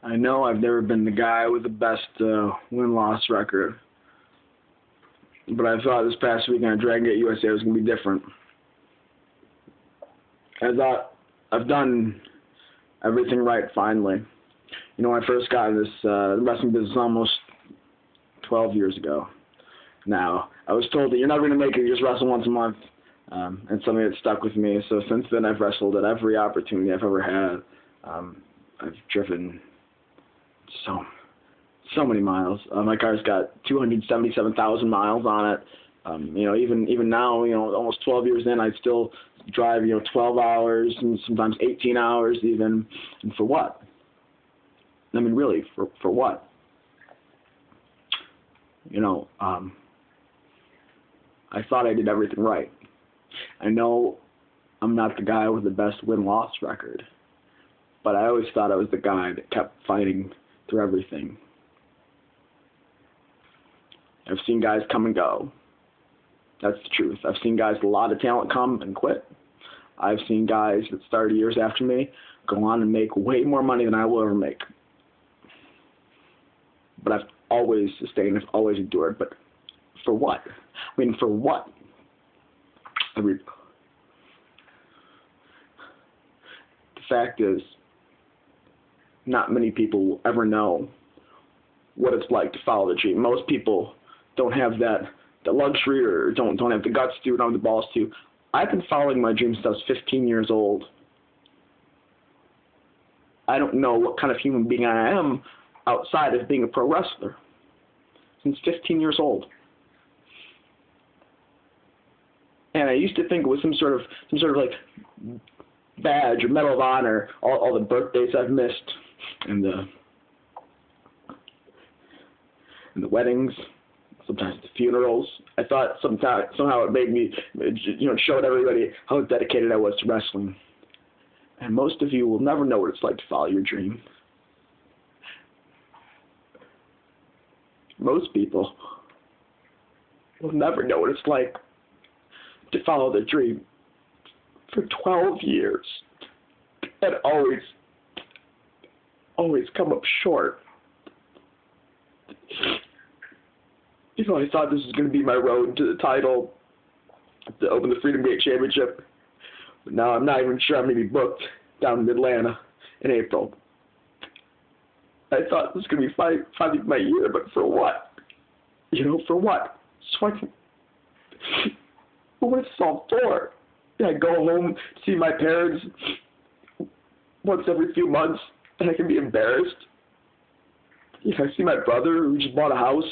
I know I've never been the guy with the best win-loss record, but I thought this past weekend at Dragon Gate USA was going to be different. I thought I've done everything right finally. You know, when I first got in this wrestling business almost 12 years ago now, I was told that you're never going to make it, you just wrestle once a month, and something that stuck with me. So since then, I've wrestled at every opportunity I've ever had. I've driven so many miles. My car's got 277,000 miles on it. You know, even now, you know, almost 12 years in, I still drive, 12 hours and sometimes 18 hours even. And for what? I mean, really, for what? I thought I did everything right. I know I'm not the guy with the best win-loss record, but I always thought I was the guy that kept fighting through everything. I've seen guys come and go. That's the truth. I've seen guys with a lot of talent come and quit. I've seen guys that started years after me go on and make way more money than I will ever make. But I've always sustained, I've always endured. But for what? I mean, for what? The fact is, not many people will ever know what it's like to follow the dream. Most people don't have the luxury or don't have the guts to, don't have the balls to. I've been following my dreams since I was 15 years old. I don't know what kind of human being I am outside of being a pro wrestler. Since 15 years old. And I used to think it was some sort of like badge or medal of honor, all the birthdays I've missed and the weddings, sometimes the funerals. I thought somehow it made me, showed everybody how dedicated I was to wrestling. And most of you will never know what it's like to follow your dream. Most people will never know what it's like to follow their dream for 12 years and always come up short. I thought this was going to be my road to the title, to open the Freedom Gate Championship. But now I'm not even sure I'm going to be booked down in Atlanta in April. I thought this was going to be finally my year, but for what? For what? So I can... What is this all for? I go home, see my parents once every few months, and I can be embarrassed. I see my brother who just bought a house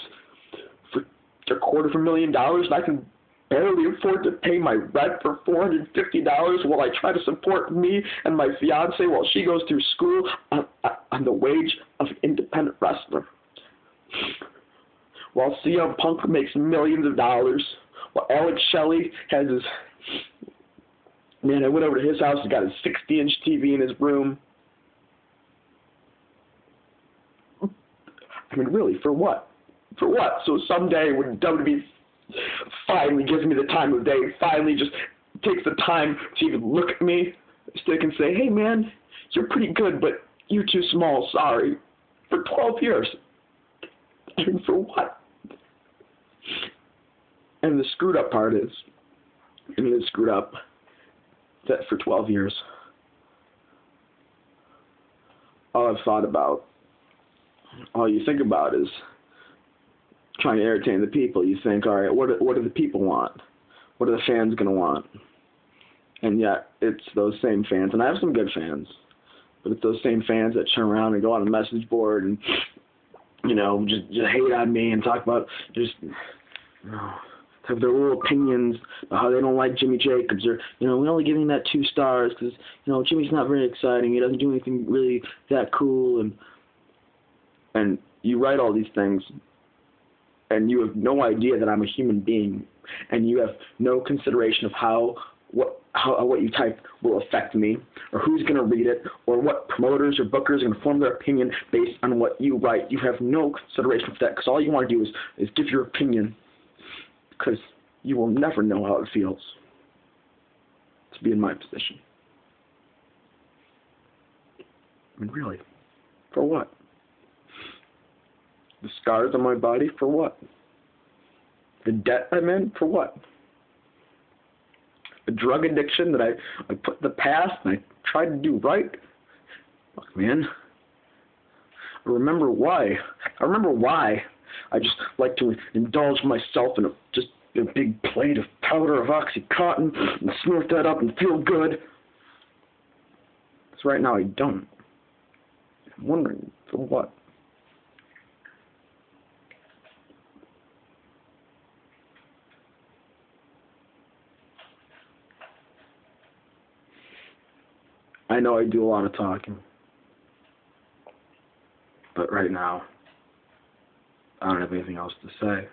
for $250,000, and I can barely afford to pay my rent for $450 while I try to support me and my fiance while she goes through school on the wage of an independent wrestler. While CM Punk makes millions of dollars, while Alex Shelley has his... Man, I went over to his house, he's got his 60-inch TV in his room. I mean, really, for what? For what? So someday when WWE finally gives me the time of day, finally just takes the time to even look at me, stick and say, hey man, you're pretty good, but you're too small, sorry. For 12 years. I mean, for what? And the screwed up part is, it's screwed up that for 12 years, all I've thought about, all you think about is trying to entertain the people. You think, all right, what do the people want? What are the fans going to want? And yet, it's those same fans, and I have some good fans, but it's those same fans that turn around and go on a message board and, just hate on me and talk about have their little opinions about how they don't like Jimmy Jacobs, or, we're only giving that 2 stars because, Jimmy's not very exciting, he doesn't do anything really that cool, and you write all these things, and you have no idea that I'm a human being, and you have no consideration of how what you type will affect me, or who's going to read it, or what promoters or bookers are going to form their opinion based on what you write. You have no consideration for that, because all you want to do is give your opinion, because you will never know how it feels to be in my position. I mean, really. For what? The scars on my body? For what? The debt I'm in? For what? A drug addiction that I put in the past and I tried to do right? Look, man, I remember why. I just like to indulge myself in a big plate of powder of OxyContin and snort that up and feel good. Because right now I don't. I'm wondering, for what? I know I do a lot of talking. But right now, I don't have anything else to say.